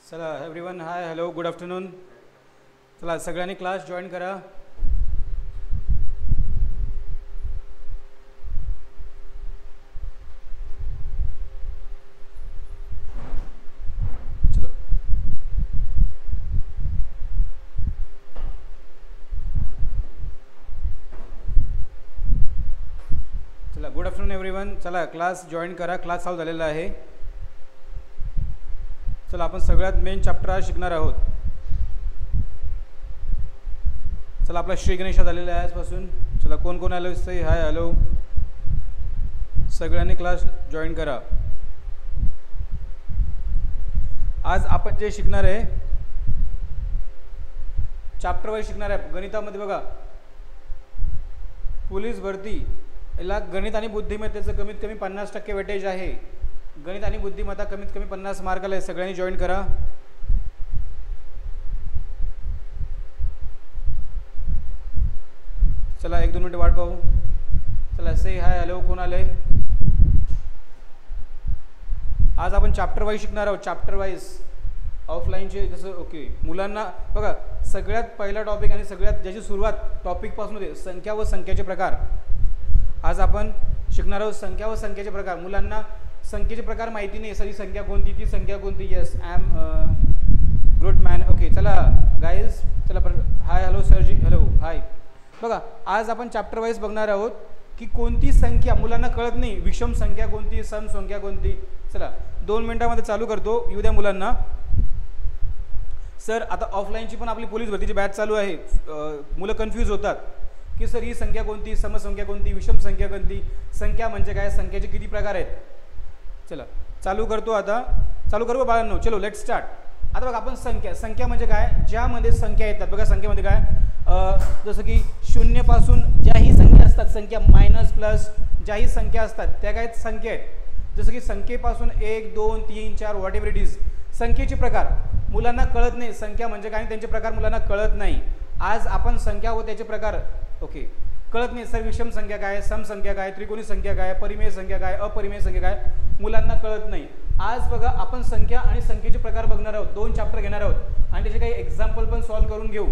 चला एव्हरीवन, हाय, hello, good afternoon. चला सगळ्यांनी क्लास जॉईन करा. चलो चला गुड आफ्टरनून एव्हरीवन. चला क्लास जॉईन करा. क्लास चालू झालेला आहे. चला आपण सगळ्यात मेन चॅप्टर आज शिकणार आहोत. चला आपला श्री गणेशा झालेला आहे आजपासून. चला कोण कोण आलो से हाय हॅलो. सगळ्यांनी क्लास जॉईन करा. आज आपण जे शिकणार आहे चॅप्टर वाईज शिकणार आहे. गणितामध्ये बघा पोलीस भरती याला गणित आणि बुद्धिमत्तेचं कमीत कमी 50% वेटेज आहे. गणित आणि बुद्धिमत्ता कमीत कमी 50 मार्काला आहे. सगळ्यांनी जॉईन करा. चला 1-2 मिनिट वाट पाहू. चला से हाय हॅलो कोण आले. आज आपण चॅप्टर वाईज शिकणार आहोत. चॅप्टर वाईज ऑफलाईनचे जसं ओके. मुलांना बघा सगळ्यात पहिला टॉपिक आणि सगळ्यात ज्याची सुरुवात टॉपिकपासून होते संख्या व संख्येचे प्रकार. आज आपण शिकणार आहोत संख्या व संख्येचे प्रकार. मुलांना संख्येचे प्रकार माहिती नाही. सरी संख्या कोणती, ती संख्या कोणती. Yes I am good man. Okay चला गाईज. चला हाय हॅलो सरजी हॅलो हाय. बघा आज आपण चॅप्टर वाईज बघणार आहोत की कोणती संख्या मुलांना कळत नाही. विषम संख्या कोणती, सम संख्या कोणती. चला 2 मिनिटांमध्ये चालू करतो. येऊ द्या मुलांना. सर आता ऑफलाईनची पण आपली पोलीस भरतीची बॅच चालू आहे. मुलं कन्फ्यूज होतात की सर ही संख्या कोणती, समसंख्या कोणती, विषम संख्या कोणती, संख्या म्हणजे काय, संख्येचे किती प्रकार आहेत. चला चालू करतो. आता चालू करू बाळांनो. चलो लेट स्टार्ट. आता बघा आपण संख्या म्हणजे काय, ज्यामध्ये संख्या येतात. बघा संख्येमध्ये काय जसं की 0 पासून ज्याही संख्या असतात, संख्या मायनस प्लस ज्याही संख्या असतात त्या काय संख्या आहेत. जसं की संख्येपासून 1 2 3 4 व्हॉट एव्हर इट इज. संख्येचे प्रकार मुलांना कळत नाही. संख्या म्हणजे काय त्यांचे प्रकार मुलांना कळत नाही. आज आपण संख्या व त्याचे प्रकार ओके कळत नाही. सर विषम संख्या काय, सम संख्या काय, त्रिकोणी संख्या काय, परिमेय संख्या काय, अपरिमेय संख्या काय मुलांना कळत नाही. आज बघा आपण संख्या आणि संख्येचे प्रकार बघणार आहोत. 2 चॅप्टर घेणार आहोत आणि त्याचे काही एक्झाम्पल पण सॉल्व्ह करून घेऊ.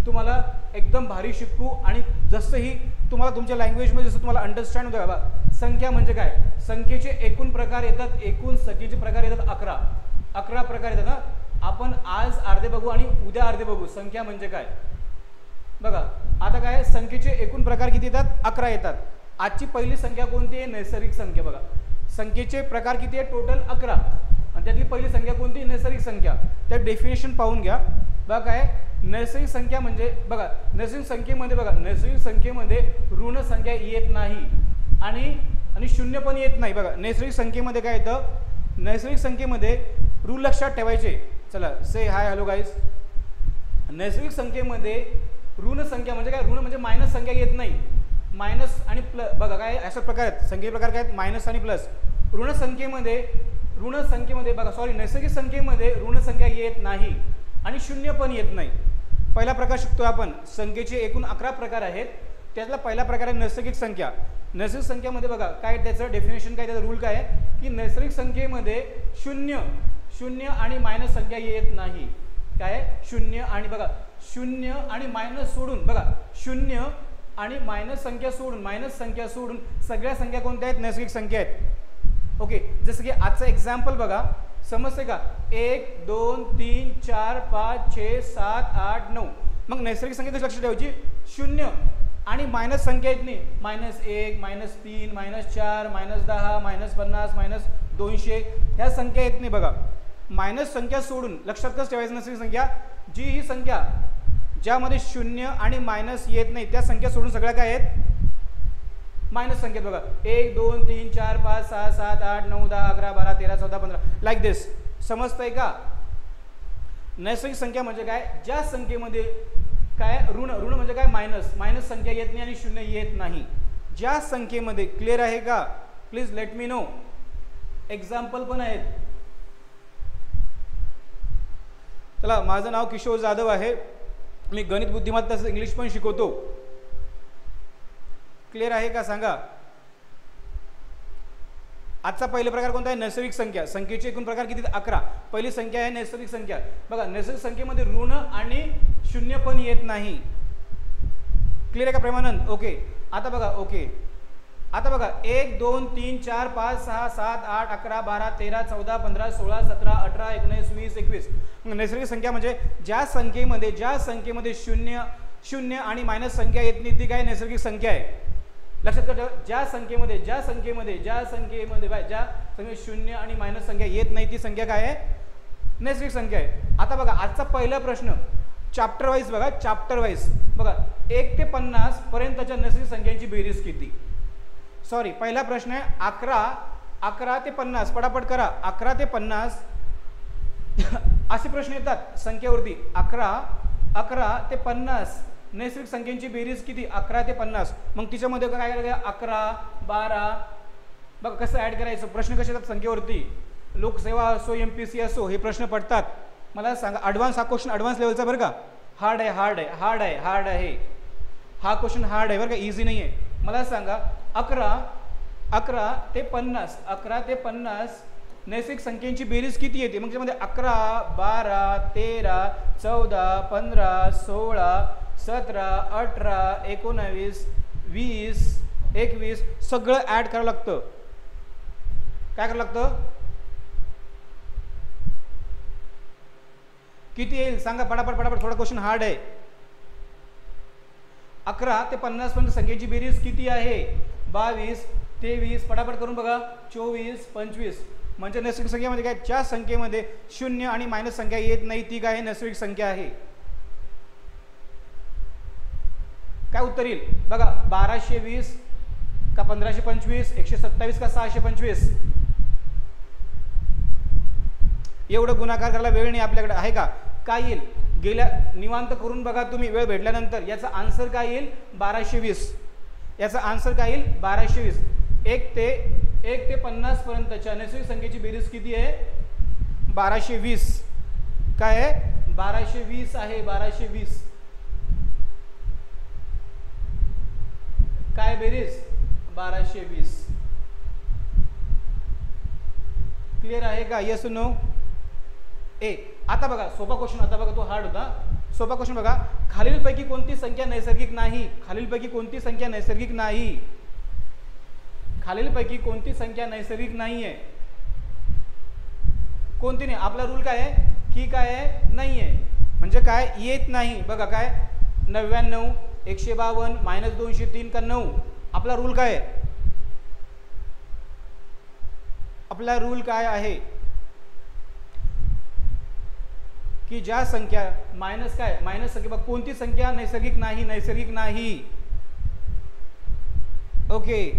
तुम्हाला एकदम भारी शिकू आणि जसंही तुम्हाला तुमच्या लँग्वेजमध्ये जसं तुम्हाला अंडरस्टँड होतं. बाबा संख्या म्हणजे काय, संख्येचे एकूण प्रकार येतात. एकूण संख्येचे प्रकार येतात 11 प्रकार येतात ना. आपण आज अर्धे बघू आणि उद्या अर्धे बघू. संख्या म्हणजे काय बघा. आता काय संख्येचे एकूण प्रकार किती येतात, 11 येतात. आजची पहिली संख्या कोणती आहे, नैसर्गिक संख्या. बघा संख्येचे प्रकार किती आहे, टोटल 11 आणि त्यातली पहिली संख्या कोणती, नैसर्गिक संख्या. त्या डेफिनेशन पाहून घ्या. बघा काय नैसर्गिक संख्या म्हणजे बघा नैसर्गिक संख्येमध्ये बघा नैसर्गिक संख्येमध्ये ऋण संख्या येत नाही आणि शून्य पण येत नाही. बघा नैसर्गिक संख्येमध्ये काय येतं, नैसर्गिक संख्येमध्ये रूल लक्षात ठेवायचे. चला से हाय हॅलो गाईज. नैसर्गिक संख्येमध्ये ऋण संख्या म्हणजे काय, ऋण म्हणजे मायनस संख्या येत नाही. मायनस आणि प्लस बघा काय अशा प्रकार आहेत. संख्येचे प्रकार काय आहेत, मायनस आणि प्लस. ऋण संख्येमध्ये बघा सॉरी नैसर्गिक संख्येमध्ये ऋण संख्या येत नाही आणि शून्य पण येत नाही. पहिला प्रकार शिकतोय आपण. संख्येचे एकूण 11 प्रकार आहेत. त्यातला पहिला प्रकार आहे नैसर्गिक संख्या. नैसर्गिक संख्यामध्ये बघा काय त्याचं डेफिनेशन काय, त्याचा रूल काय आहे की नैसर्गिक संख्येमध्ये शून्य आणि मायनस संख्या येत नाही. काय शून्य आणि बघा शून्य आणि मायनस सोडून बघा शून्य आणि मायनस संख्या सोडून सगळ्या संख्या कोणत्या आहेत, नैसर्गिक संख्या आहेत. ओके जसं की आजचं एक्झाम्पल बघा समजते का. 1 2 3 4 5 6 7 8 9. मग नैसर्गिक संख्या कशी लक्षात ठेवायची, शून्य आणि मायनस संख्या येत नाही. -1 -3 -4 -10 -50 -200 ह्या संख्या येत नाही. बघा मायनस संख्या सोडून लक्षात कसं ठेवायचं, नैसर्गिक संख्या जी ही संख्या ज्यामध्ये शून्य आणि मायनस येत नाही त्या संख्या सोडून सगळ्या काय आहेत, मायनस संख्या. बघा 1 2 3 4 5 6 7 8 9 10 11 12 13 14 15 लाईक दिस. समजतंय का. नैसर्गिक संख्या म्हणजे काय, ज्या संख्येमध्ये काय ऋण म्हणजे काय मायनस संख्या येत नाही आणि शून्य येत नाही. ज्या संख्येमध्ये क्लिअर आहे का, please let me know. Example पण आहेत. चला माझं नाव किशोर जाधव आहे. मी गणित बुद्धिमत्ता तसंच इंग्लिश पण शिकवतो. क्लिअर आहे का सांगा. आजचा पहिला प्रकार कोणता आहे? नैसर्गिक संख्या. संख्येचे एकूण प्रकार किती? 11. पहिली संख्या आहे नैसर्गिक संख्या. बघा नैसर्गिक संख्येमध्ये ऋण आणि शून्य पण येत नाही. क्लिअर आहे का प्रेमानंद? ओके. आता बघा ओके, आता बघा 1 2 3 4 5 6 7 8 11 12 13 14 15 16 17 18 19 20 21. नैसर्गिक संख्या म्हणजे ज्या संख्येमध्ये शून्य आणि मायनस संख्या येत नाही ती काय नैसर्गिक संख्या आहे. लक्षात ठेवा, ज्या संख्येमध्ये शून्य आणि मायनस संख्या येत नाही ती संख्या काय आहे? नैसर्गिक संख्या आहे. आता बघा आजचा पहिला प्रश्न चॅप्टर वाईज बघा, चॅप्टर वाईज बघा 1 ते 50 पर्यंतच्या नैसर्गिक संख्यांची बेरीज किती? सॉरी, पहिला प्रश्न आहे 11 ते 50. पटापट करा. 11 ते 50 असे प्रश्न येतात संख्येवरती. 11 ते 50 नैसर्गिक संख्यांची बेरीज किती? 11 ते 50. मग तिच्यामध्ये काय करायचं? 11 12 बघा कसं ॲड करायचं. प्रश्न कसे येतात संख्येवरती? लोकसेवा असो, MPC असो, हे प्रश्न पडतात. मला सांगा, ॲडव्हान्स हा क्वेश्चन ॲडव्हान्स लेवलचा बरं का. हार्ड आहे हा क्वेश्चन हार्ड आहे बरं का, इझी नाही आहे. मला सांगा 11 ते 50 नैसर्गिक संख्यांची बेरीज किती येते? मग त्यामध्ये 11 12 13 14 15 16 17 18 19 20 21 सगळं ॲड करावं लागतं. काय करावं लागतं? किती येईल सांगा पटापट. थोडा क्वेश्चन हार्ड आहे. 11 ते 50 पर्यंत संख्येची बेरीज किती आहे? 22 23 पटापट करून बघा. 24 25 म्हणजे नैसर्गिक संख्येमध्ये काय? ज्या संख्येमध्ये शून्य आणि मायनस संख्या येत नाही ती काय नैसर्गिक संख्या आहे. काय उत्तर येईल बघा? 1220 का 1525, 127 का 625? एवढं गुणाकार करायला वेळ नाही आपल्याकडे आहे का? काय येईल? गेल्या निवांत करून बघा तुम्ही वेळ भेटल्यानंतर. याचा आन्सर काय येईल? 1220. याचा आन्सर काय येईल? 1220. 1 ते 50 पर्यंतच्या नैसर्गिक संख्येची बेरीज किती आहे? 1220. काय आहे? 1220 आहे. 1220 काय बेरीज? 1220. क्लिअर आहे का? Yes no? आता बघा सोपा क्वेश्चन. आता बघा तो हार्ड होता. सोपा क्वेश्चन बघा. खालीलपैकी कोणती संख्या नैसर्गिक नाही? खालीलपैकी कोणती संख्या नैसर्गिक नाही? खालीलपैकी कोणती संख्या नैसर्गिक नाही आहे? कोणती नाही? आपला रूल काय आहे की काय आहे? नाही आहे म्हणजे काय? येत नाही. बघा काय 99 152 -203 का 9? आपला रूल काय आहे? आपला रूल काय आहे की ज्या संख्या मायनस काय मायनस संख्या कोणती संख्या नैसर्गिक नाही? नैसर्गिक नाही. ओके.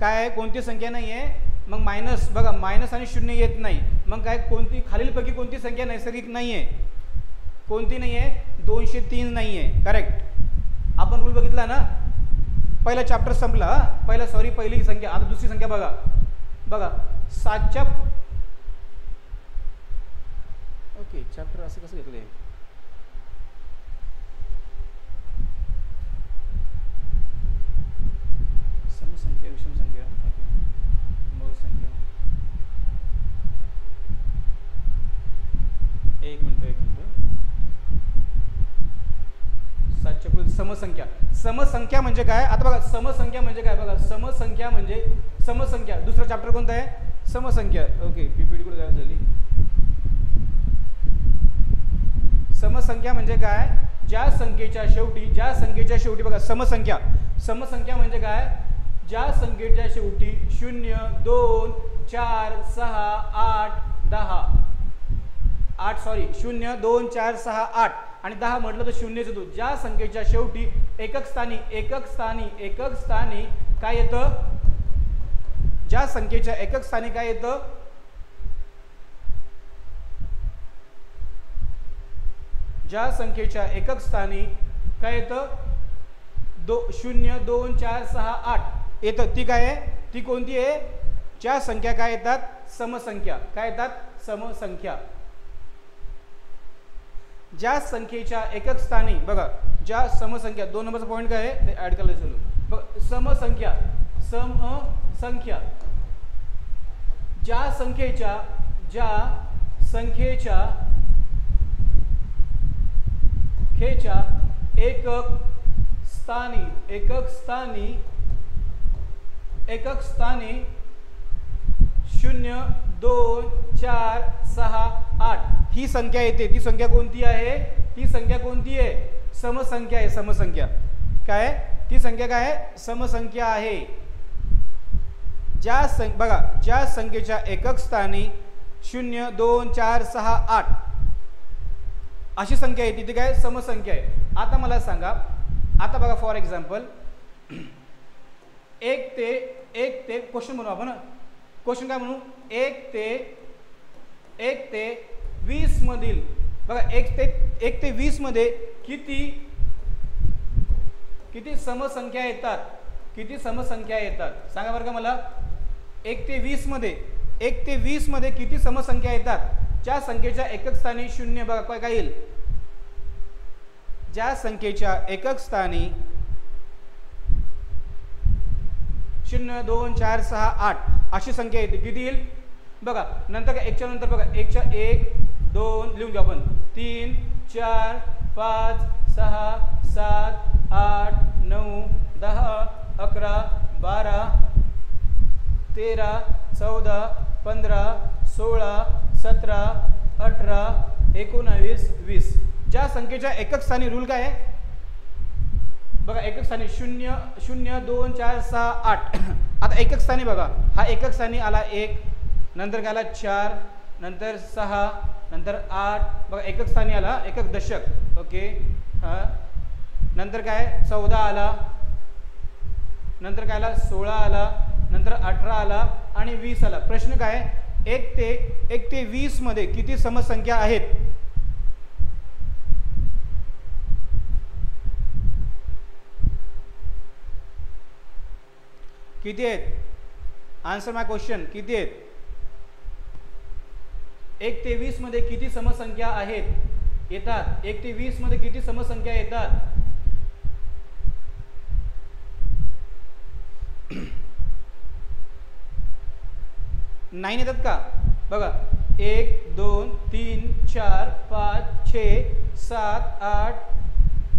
काय कोणती संख्या नाही आहे? मग मायनस बघा मायनस आणि शून्य येत नाही. मग काय कोणती खालीलपैकी कोणती संख्या नैसर्गिक नाही आहे? कोणती नाही आहे? 203 नाही आहे. करेक्ट. आपण रूल बघितला ना. पहिला चॅप्टर संपला. पहिली संख्या. आता दुसरी संख्या बघा. 7च्या ओके चॅप्टर असं कसं घेतलंय? समसंख्या विषम संख्या मूळ संख्या. एक मिनिट 7च्या पुढे समसंख्या. समसंख्या म्हणजे काय? आता बघा समसंख्या म्हणजे काय? बघा समसंख्या म्हणजे समसंख्या. दुसरा चॅप्टर कोणता आहे? समसंख्या. ओके पीपीटी कुठे गायब झाली? समसंख्या म्हणजे काय? ज्या संख्येच्या शेवटी बघा समसंख्या म्हणजे काय? ज्या संख्येच्या शेवटी 0 2 4 6 8 10 8 सॉरी 0 2 4 6 8 आणि 10 म्हटलं तर 0 येतो. ज्या संख्येच्या शेवटी एकक स्थानी काय येतं? ज्या संख्येच्या एकक स्थानी काय येतं? ज्या संख्येच्या एकक स्थानी काय येतं? 0 2 4 6 8 येतं. ती काय आहे? ती कोणती आहे? ज्या संख्या काय येतात? समसंख्या. काय येतात? समसंख्या. ज्या संख्येच्या एकक स्थानी बघा ज्या समसंख्या 2 नंबरचा पॉईंट काय आहे ते ऍड करायला झालो. बघा समसंख्या ज्या संख्येच्या एकक स्थानी 0 2 4 6 8 ही संख्या येते. ती संख्या कोणती आहे? ती संख्या कोणती आहे? समसंख्या आहे. समसंख्या काय? ती संख्या काय आहे? समसंख्या आहे. बघा, ज्या संख्येच्या एकक स्थानी 0 2 4 6 8 अशी संख्या येते ती काय? समसंख्या आहे. आता मला सांगा, आता बघा फॉर एक्झाम्पल 1 ते क्वेश्चन म्हणू आपण. क्वेश्चन काय म्हणू? 1 ते 20 मधील बघा 1 ते 20 मध्ये किती समसंख्या येतात? किती समसंख्या येतात सांगा बरं का मला. 1 ते 20 मध्ये किती समसंख्या येतात? ज्या संख्येच्या एकक स्थानी 0 बघा काय येईल? ज्या संख्येच्या एकक स्थानी 0 2 4 6 8 अशी संख्या येते. किती येईल बघा? नंतर काय? 1च्या नंतर बघा 1च्या 1 2 लिहून घ्या आपण. 3 4 5 6 7 8 9 10 11 12 13 14 15 16 17 18 19 20. ज्या संख्येच्या एकक स्थानी रूल काय आहे बघा? एकक स्थानी 0 0 2 4 6 8 आता एकक स्थानी बघा, हा एकक स्थानी आला 1, नंतर काय आला 4, नंतर 6, नंतर 8 बघा एकक स्थानी आला एकक दशक. ओके, हा नंतर काय 14 आला, नंतर काय आला 16 आला, नंतर 18 आला आणि 20 आला. प्रश्न काय? 1 ते 20 मध्ये किती समसंख्या आहेत? किती आहेत? आन्सर माय क्वेश्चन. किती आहेत? 1 ते 20 मध्ये किती समसंख्या आहेत येतात? 1 ते 20 मध्ये किती समसंख्या येतात? नाही येतात का? बघा 1 2 3 4 5 6 7 8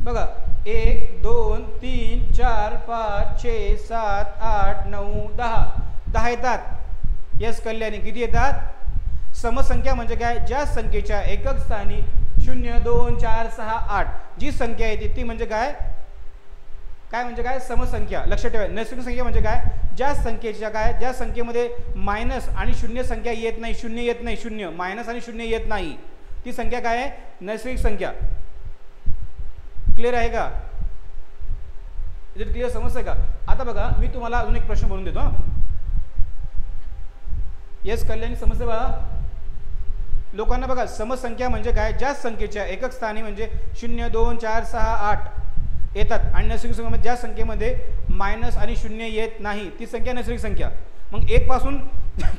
बघा 1 2 3 4 5 6 7 8 9 10 येतात. यस कल्याणी, किती येतात? समसंख्या म्हणजे काय? ज्या संख्येच्या एकक स्थानी 0 2 4 6 8 जी संख्या येते ती म्हणजे काय? काय म्हणजे काय? समसंख्या. लक्षात ठेवा. नैसर्गिक संख्या म्हणजे काय? ज्या संख्येच्या काय? ज्या संख्येमध्ये मायनस आणि शून्य संख्या येत नाही. शून्य येत नाही. शून्य मायनस आणि शून्य येत नाही ती संख्या काय आहे? नैसर्गिक संख्या. क्लिअर आहे का? Is it clear? समजतंय का? आता बघा मी तुम्हाला अजून एक प्रश्न बनवून देतो. येस कल्याणी, समजते बघा लोकांना. बघा समसंख्या म्हणजे काय? ज्या संख्येच्या एकक स्थानी म्हणजे 0 2 4 6 8 येतात आणि नैसर्गिक संख्येमध्ये ज्या संख्येमध्ये मायनस आणि शून्य येत नाही ती संख्या नैसर्गिक संख्या. मग 1 पासून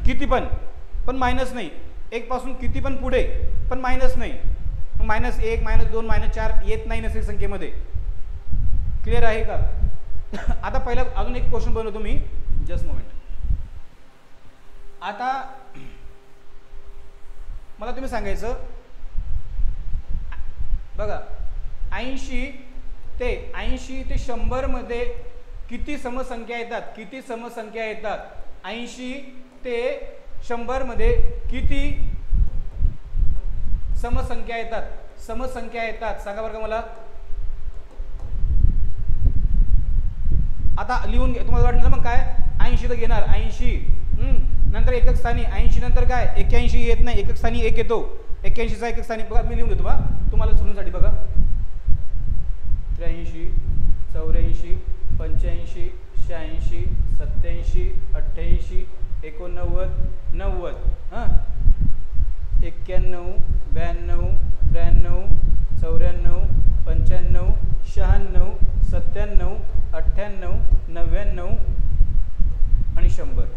किती पण मायनस नाही. 1 पासून किती पण पुढे पण मायनस नाही. मग -1 -2 -4 येत नाही नैसर्गिक संख्येमध्ये. क्लिअर आहे का? आता पहिला अजून एक क्वेश्चन बनवतो मी. Just moment. आता मला तुम्ही सांगायचं बघा 80 ते 100 मध्ये किती समसंख्या येतात? किती समसंख्या येतात? 80 ते 100 मध्ये किती समसंख्या येतात? समसंख्या येतात सांगा बरं का मला. आता लिहून घ्या. तुम्हाला वाटलं मग काय 80 तर घेणार 80 नंतर एकक स्थानी 80 नंतर काय 81 येत नाही. एकक स्थानी 1 येतो. 81चा एकक स्थानी बघा मी लिहून देतो बघा तुम्हाला सोडण्यासाठी. बघा 83 84 85 86 87 88 89 90 हां 91 92 93 94 95 96 97 98 99 आणि 100.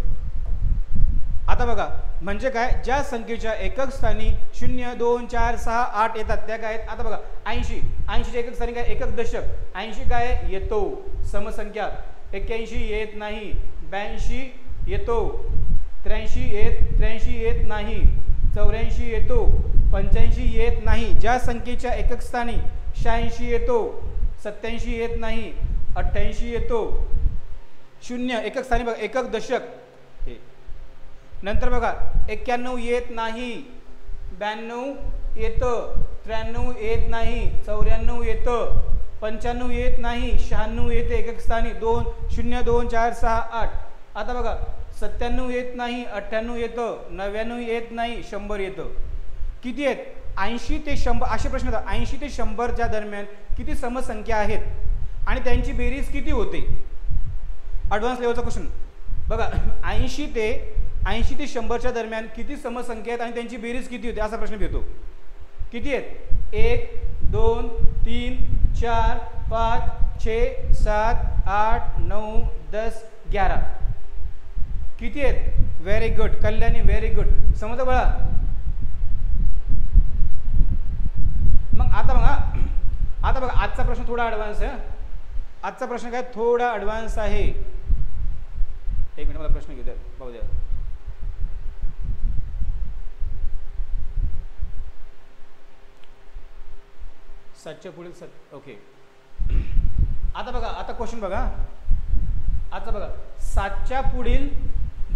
आता बघा म्हणजे काय? ज्या संख्येच्या एकक स्थानी 0 2 4 6 8 येतात त्या काय आहेत? आता बघा 80 च्या एकक स्थानी काय? एकक दशक. 80 काय येतो? समसंख्या. 81 येत नाही. 82 येतो. 83 येत नाही, 84 येतो, 85 येत नाही, ज्या संख्येच्या एकक स्थानी 86 येतो, 87 येत नाही, 88 येतो, 0 एकक स्थानी बघा एकक दशक हे, नंतर बघा 91 येत नाही, 92 येतं, 93 येत नाही, 94 येतं, 95 येत नाही, 96 येते एकक स्थानी 2 0 2 4 6 8. आता बघा 97 येत नाही, 98 येतं, 99 येत नाही, 100 येतं. किती आहेत? 80 ते 100 असे प्रश्न येतात. 80 ते 100च्या दरम्यान किती समसंख्या आहेत आणि त्यांची बेरीज किती होते? ॲडव्हान्स लेवलचा क्वेश्चन बघा. 80 ते 100च्या दरम्यान किती समसंख्या आहेत आणि त्यांची बेरीज किती होते असा प्रश्न येतो. किती आहेत? 1 2 3 4 5 6 7 8 9 10 11. किती आहेत? Very good Kalyani, very good. समजलं बळा? मग आता बघा आजचा प्रश्न थोडा ॲडव्हान्स आहे. आजचा प्रश्न काय थोडा ॲडव्हान्स आहे. एक मिनिट मला प्रश्न घेऊ द्या, पाहू द्या. सातच्या पुढील ओके. आता बघा, आता क्वेश्चन बघा. आता बघा 7च्या पुढील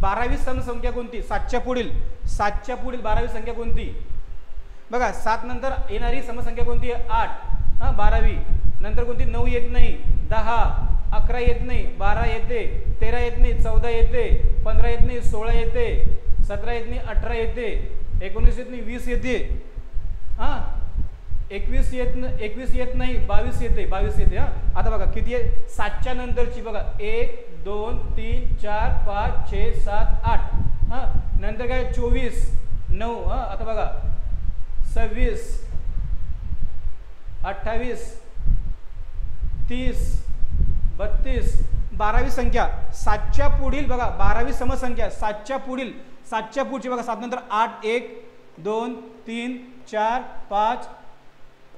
12वी समसंख्या कोणती? 7च्या पुढील 12वी संख्या कोणती? बघा 7 नंतर येणारी समसंख्या कोणती आहे? 8. 12वी नंतर कोणती? 9 येत नाही, 10, 11 येत नाही, 12 येते, 13 येत नाही, 14 येते, 15 येत नाही, 16 येते, 17 येत नाही, 18 येते, 19 येत नाही, 20 येते, 21 येत नाही, 22 येते, 22 येते. आता बघा किती आहे 7च्या नंतरची बघा 1 2 3 4 5 6 7 8. नंतर काय 24 9. आता बघा 26 28 30 32. 12वी संख्या 7च्या पुढील बघा 12वी समसंख्या 7च्या पुढची बघा 7 नंतर 8 1 2 3 4 5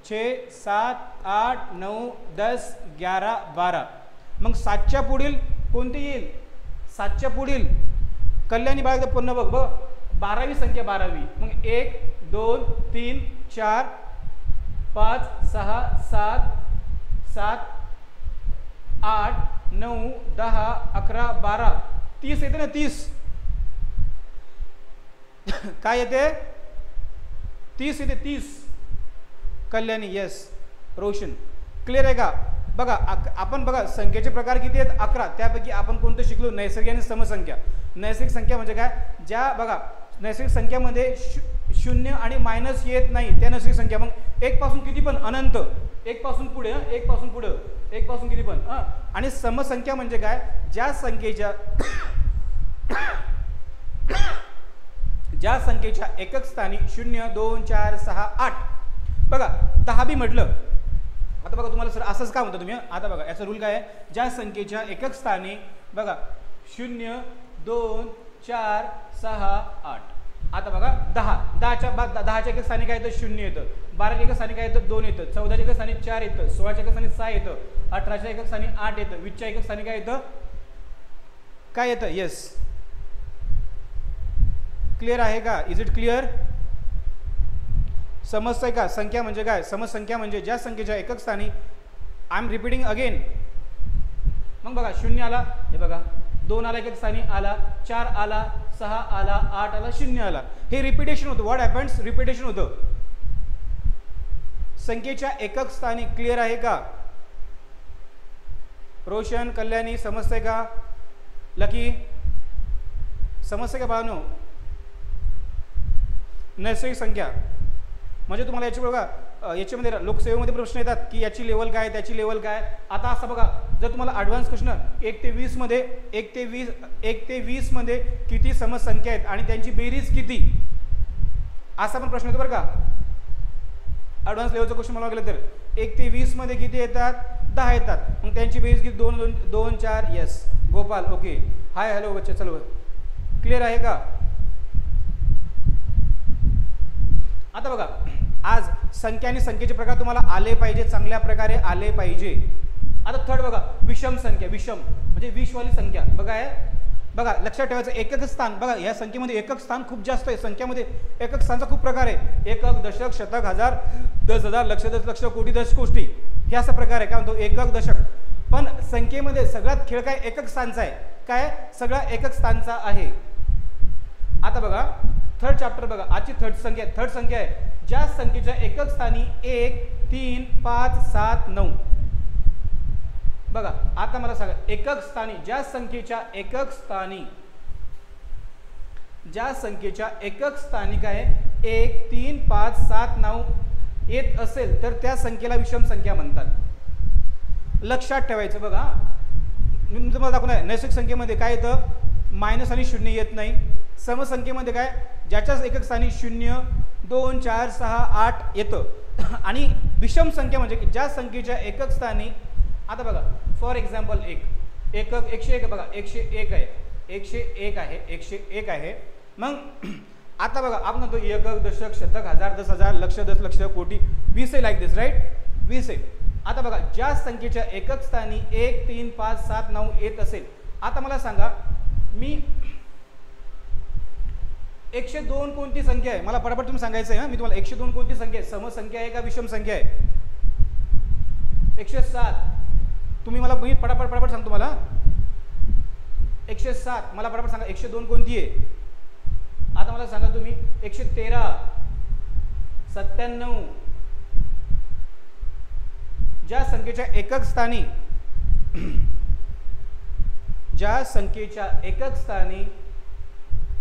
6 7 8 9 10 11 12. मग 7च्या पुढील कोणती येईल? 7च्या पुढील कल्याणी बाळा पुन्हा बघ 12वी संख्या 12वी. मग 1 2 3 4 5 6 7 7 8 9 10 11 12 30 येते ना 30. काय येते? 30 येते 30. कल्याणी यस. रोशन क्लिअर आहे का? बघा आपण बघा संख्येचे प्रकार किती आहेत? 11. त्यापैकी आपण कोणतं शिकलो? नैसर्गिक आणि समसंख्या. नैसर्गिक संख्या म्हणजे काय? ज्या बघा नैसर्गिक संख्यामध्ये 0 आणि मायनस येत नाही त्या नैसर्गिक संख्या. मग 1 पासून किती पण अनंत, 1 पासून पुढे 1 पासून पुढे 1 पासून किती पण. आणि समसंख्या म्हणजे काय? ज्या संख्येच्या एकक स्थानी 0 2 4 6 8. बघा 10 बी म्हटलं. आता बघा तुम्हाला सर असंच का म्हणता तुम्ही? आता बघा याचा रूल काय आहे? ज्या संख्येच्या एकक स्थानी बघा 0 2 4 6 8. आता बघा 10च्या एकक स्थानी काय येतं? 0 येतं. 12च्या एकक स्थानी काय येतं? 2 येतं. 14च्या एकक स्थानी 4 येतं. 16च्या एकक स्थानी 6 येतं. 18च्या एकक स्थानी 8 येतं. 20च्या एकक स्थानी काय येतं? काय येतं? येस. क्लिअर आहे का? Is it clear? समजतंय का? संख्या म्हणजे काय? समसंख्या म्हणजे ज्या संख्येच्या एकक स्थानी आय एम रिपीटिंग अगेन. मग बघा 0 आला, हे बघा 2 आला एकक स्थानी आला, 4 आला, 6 आला, 8 आला, 0 आला. हे रिपिटेशन होतं. What happens? रिपिटेशन होतं संख्येच्या एकक स्थानी. क्लिअर आहे का? रोशन कल्याणी समजतंय का? लकी समजतंय का बाळांनो? नैसर्गिक संख्या म्हणजे तुम्हाला याची बघा याच्यामध्ये लोकसेवेमध्ये प्रश्न येतात की याची लेवल काय, त्याची लेवल काय. आता असं बघा जर तुम्हाला ॲडव्हान्स क्वेश्चन 1 ते 20 मध्ये 1 ते 20 मध्ये किती समसंख्या आहेत आणि त्यांची बेरीज किती, असा पण प्रश्न येतो बरं का. ॲडव्हान्स लेवलचा क्वेश्चन मला गेलं तर 1 ते 20 मध्ये किती येतात? 10 येतात. मग त्यांची बेरीज किती? 2 2 4. Yes Gopal okay. Hi hello बच्चे चलो. क्लिअर आहे का? आता बघा आज संख्या आणि संख्येचे प्रकार तुम्हाला आले पाहिजे, चांगल्या प्रकारे आले पाहिजे. आता थर्ड बघा विषम संख्या. विषम म्हणजे 20 वाली संख्या बघा आहे. बघा लक्षात ठेवायचं एकक स्थान, बघा या संख्येमध्ये एकक स्थान खूप जास्त आहे. संख्यामध्ये एकक स्थानचा खूप प्रकार आहे. एकक, दशक, शतक, हजार, 10,000, लक्ष, दशलक्ष, कोटी, दशकोटी, हे असा प्रकार आहे. काय म्हणतो एकक, दशक. पण संख्येमध्ये सगळ्यात खेळ काय एकक स्थानचा आहे. काय सगळा एकक स्थानचा आहे. आता बघा थर्ड चॅप्टर बघा, आजची थर्ड संख्या आहे ज्या संख्येच्या एकक स्थानी 1, 3, 5, 7, 9. बघा आता मला सांगा एकक स्थानी ज्या संख्येच्या एकक स्थानी काय 1, 3, 5, 7, 9 येत असेल तर त्या संख्येला विषम संख्या म्हणतात. लक्षात ठेवायचं. बघा मी तुम्हाला दाखवणार नैसर्गिक संख्येमध्ये काय येतं, मायनस आणि शून्य येत नाही. समसंख्येमध्ये काय ज्याच्याच एकक स्थानी 0, 2, 4, 6, 8 येतं. आणि विषम संख्या म्हणजे ज्या संख्येच्या एकक स्थानी, आता बघा फॉर एक्झाम्पल एकक 101 बघा 101 आहे, 101 आहे. मग आता बघा आपण म्हणतो एकक, दशक, शतक, हजार, 10,000, लक्ष, दशलक्ष, कोटी, 20 आहे. लाईक दिस राईट, 20 आहे. आता बघा ज्या संख्येच्या एकक स्थानी 1, 3, 5, 7, 9 येत असेल. आता मला सांगा मी 102 कोणती संख्या आहे, मला पटापट तुम्ही सांगायचं आहे. मी तुम्हाला 102 कोणती संख्या आहे, समसंख्या आहे का विषम संख्या आहे. 107 तुम्ही मला मी पटापट सांगतो. मला 107 मला पटापट सांगा 102 कोणती आहे. आता मला सांगा तुम्ही 113, 97 ज्या संख्येच्या एकक स्थानी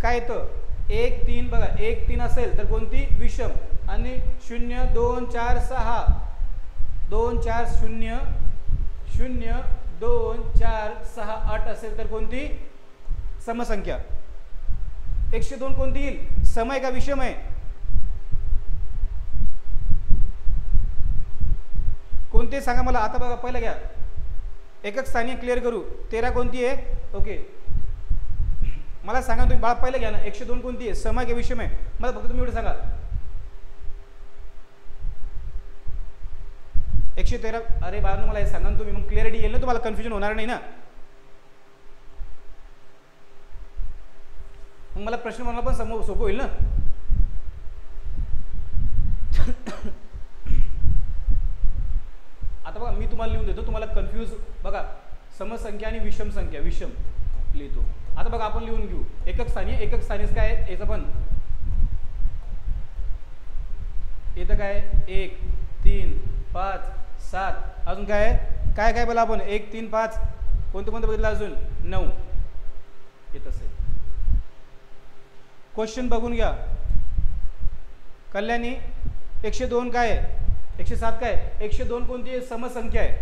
काय येतं 1, 3 बघा 1, 3 असेल तर कोणती विषम. आणि 0, 2, 4, 6 2, 4, 0, 0, 2, 4, 6, 8 असेल तर कोणती समसंख्या. 102 कोणती येईल, सम आहे का विषम आहे. कोणते सांगा मला. आता बघा पहिलं घ्या एकक स्थानीय क्लिअर करू. 13 कोणती आहे. ओके मला सांगा तुम्ही बाळा पहिलं घ्या ना. 102 कोणती आहे, सम आहे का विषम आहे. मला फक्त तुम्ही एवढं सांगा. 113 अरे बाळा मला हे सांगा ना तुम्ही, मग क्लिअरिटी येईल ना तुम्हाला, कन्फ्युजन होणार नाही ना. मग मला प्रश्न म्हणला पण सोपं होईल ना. आता बघा मी तुम्हाला लिहून देतो, तुम्हाला कन्फ्यूज. बघा समसंख्या आणि विषम संख्या, विषम लिहितो. आता बघा आपण लिहून घेऊ एकक स्थानी काय आहे याचं पण येतं काय 1, 3, 5, 7 अजून काय काय बोला आपण 1, 3, 5 कोणते बघितलं अजून 9 येत असेल. क्वेश्चन बघून घ्या. कल्याणी 102 काय आहे, 107 काय 102 कोणती समसंख्या आहे.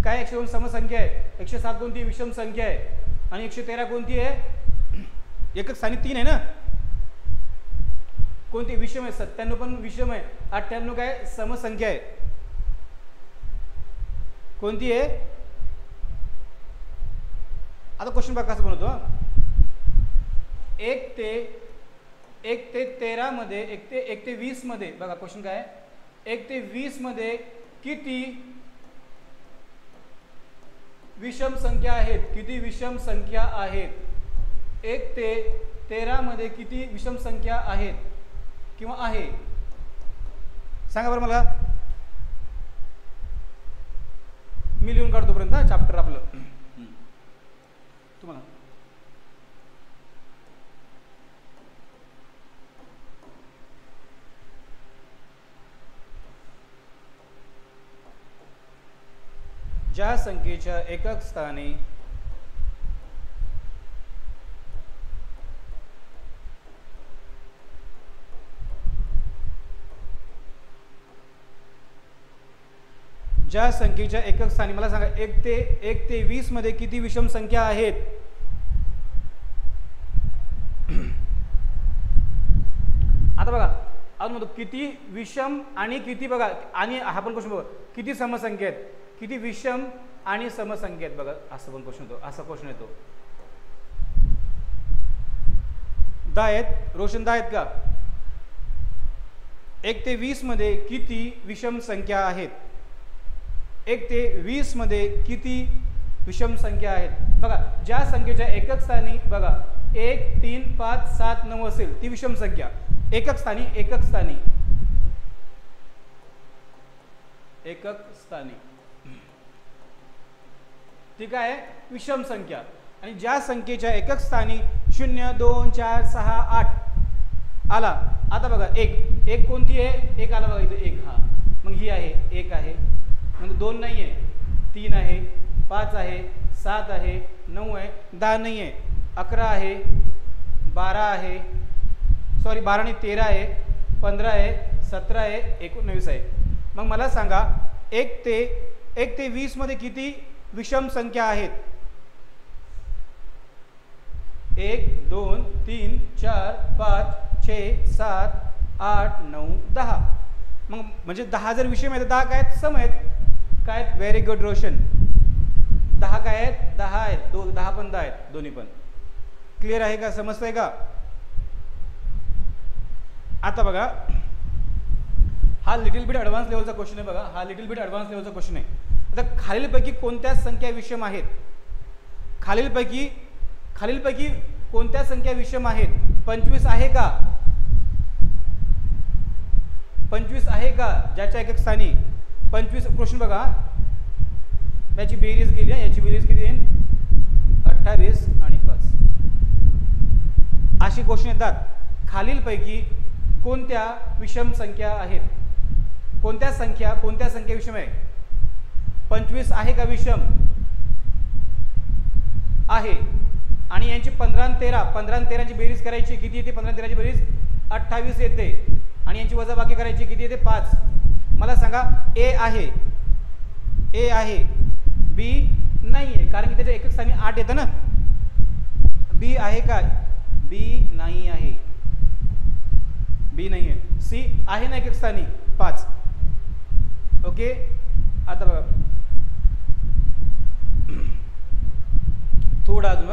काय 102 समसंख्या आहे. 107 कोणती विषम संख्या आहे. आणि 113 कोणती आहे एकक स्थानी 3 आहे ना. कोणती विषम आहे. 97 पण विषम आहे. 98 काय समसंख्या आहे. कोणती आहे. आता क्वेश्चन बघा कसं बनवतो. 1 ते 13 मध्ये 1 ते 20 मध्ये बघा क्वेश्चन काय 1 ते 20 मध्ये किती विषम संख्या आहेत. किती विषम संख्या आहेत. 1 ते 13 मध्ये किती विषम संख्या आहेत किंवा आहे सांगा बरं मला. मी लिहून काढतो पर्यंत चॅप्टर आपलं तुम्हाला. ज्या संख्येच्या एकक स्थानी मला सांगा 1 ते 20 मध्ये किती विषम संख्या आहेत. आता बघा अजून म्हणतो किती विषम आणि किती बघा आणि हा पण क्वेश्चन बघा किती समसंख्या आहेत. किती विषम आणि समसंख्या आहेत बघा असं पण क्वेश्चन येतो. असा क्वेश्चन येतो. 10 आहेत रोशन 10 आहेत का. 1 ते 20 मध्ये किती विषम संख्या आहेत. 1 ते 20 मध्ये किती विषम संख्या आहेत. बघा ज्या संख्येच्या एकक स्थानी बघा 1 3 5 7 9 असेल ती विषम संख्या. एकक स्थानी ठीक आहे विषम संख्या. आणि ज्या संख्येच्या एकक स्थानी 0 2 4 6 8 आला. आता बघा एक कोणती आहे? एक आला बघा इथे एक. हा मग ही आहे एक आहे. मग 2 नाही आहे, 3 आहे, 5 आहे, 7 आहे, 9 आहे, 10 नाही आहे, 11 आहे, 12 आहे, सॉरी 12 नाही 13 आहे, 15 आहे, 17 आहे, 19 आहे. मग मला सांगा 1 ते 20 मध्ये किती विषम संख्या आहेत? 1 2 3 4 5 6 7 8 9 10. मग म्हणजे 10 जर विषम आहेत 10 काय आहेत? सम आहेत. काय आहेत? Very good Roshan. 10 काय आहेत? 10 आहेत. 10 पण 10 आहेत दोन्ही पण. क्लिअर आहे का? समजतंय का? आता बघा हा लिटिल बिट ॲडव्हान्स लेवलचा क्वेश्चन आहे. बघा हा लिटिल बिट ॲडव्हान्स लेवलचा क्वेश्चन आहे. आता खालीलपैकी कोणत्या संख्या विषम आहेत? खालीलपैकी कोणत्या संख्या विषम आहेत? 25 आहे का? 25 आहे का ज्याच्या एकक स्थानी 25? क्वेश्चन बघा याची बेरीज केली. याची बेरीज किती येईल? 28 आणि 5. अशी क्वेश्चन येतात. खालीलपैकी कोणत्या विषम संख्या आहेत? कोणत्या संख्या विषम आहे? 25 आहे का विषम? आहे. आणि यांची 15 आणि 13 ची बेरीज करायची. किती येते? 15 आणि 13 ची बेरीज 28 येते. आणि यांची वजाबाकी करायची. किती येते? 5. मला सांगा ए आहे बी नाही आहे, कारण की त्याच्या एकक स्थानी 8 येतं ना. बी आहे का? बी नाही आहे. सी आहे ना एकक स्थानी 5. ओके. आता बघा थोडा अजून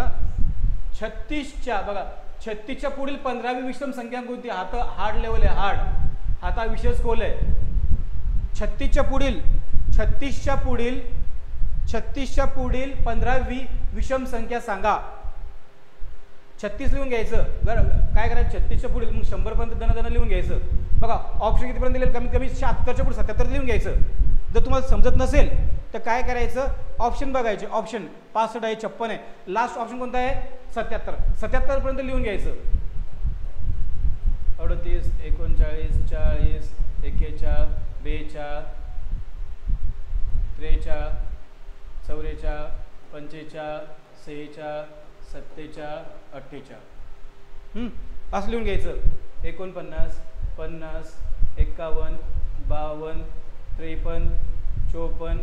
36च्या बघा 36च्या पुढील 15वी विषम संख्या कोणती? हार्ड लेवल आहे. हाता विशेष खोल आहे. 36च्या पुढील 15वी विषम संख्या सांगा. 36 लिहून घ्यायचं. काय करायचं? 36च्या पुढील मग 100 पर्यंत दण लिहून घ्यायचं. बघा ऑप्शन कितीपर्यंत दिले? कमीत कमी 76च्या पुढे 77 लिहून घ्यायचं. जर तुम्हाला समजत नसेल तर काय करायचं? ऑप्शन बघायचे. ऑप्शन 65 आहे, 56 आहे, लास्ट ऑप्शन कोणता आहे? 77 पर्यंत लिहून घ्यायचं. 38 39 40 41 42 43 44 45 46 47 48 असं लिहून घ्यायचं. 49 50 51 52 53 54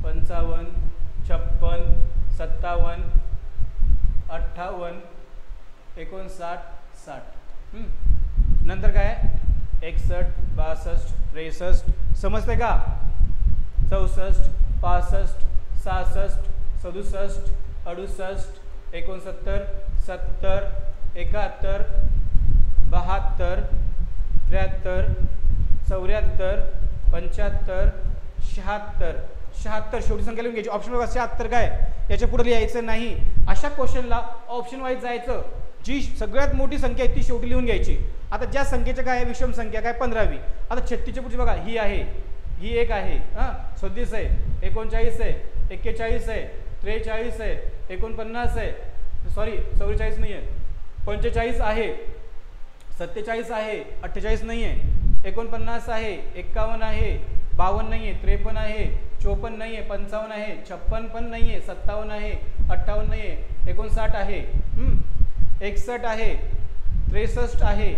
55 56 57 58 59 60. नंतर काय? 61 62 63. समजते का? 64 65 66 67 68 69 70 71 72 73 74 75 76 शेवटी संख्या लिहून घ्यायची. ऑप्शन बघा 76 काय? याच्या पुढे लिहायचं नाही. अशा क्वेश्चनला ऑप्शन वाईज जायचं. जी सगळ्यात मोठी संख्या आहे ती शेवटी लिहून घ्यायची. आता ज्या संख्येच्या काय आहे? विषम संख्या काय? 15वी. आता 36च्या पुढची बघा ही आहे, ही एक आहे, 36 आहे, 39 आहे, 41 आहे, 43 आहे, 49 आहे, सॉरी 44 नाही आहे, 45 आहे, 47 आहे, 48 नाही आहे, 49 आहे, 51 आहे, 52 नाही आहे, 53 आहे, 54 नाही आहे, 55 आहे, 56 पण नाही आहे, 57 आहे, 58 नाही आहे, 59 आहे, 61 आहे, 63 आहे,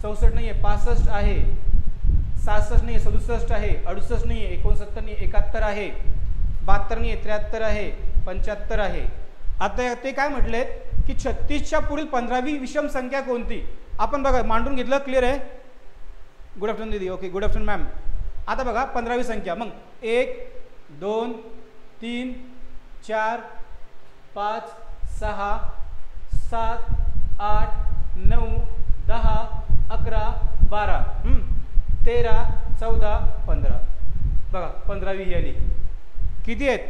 64 नाही आहे, 65 आहे, 67 नाही आहे, 67 आहे, 68 नाही आहे, 69 नाही, 71 आहे, 72 नाही आहे, 73 आहे, 75 आहे. आता ते काय म्हटलेत की 36च्या पुढील 15वी विषम संख्या कोणती? आपण बघा मांडून घेतलं. क्लिअर आहे? गुड आफ्टरनून दीदी. Okay good afternoon ma'am. आता बघा 15वी संख्या. मग 1 2 3 4 5 6 7 8 9 10 11 12 13 14 15. बघा 15वी ही आली. किती आहेत?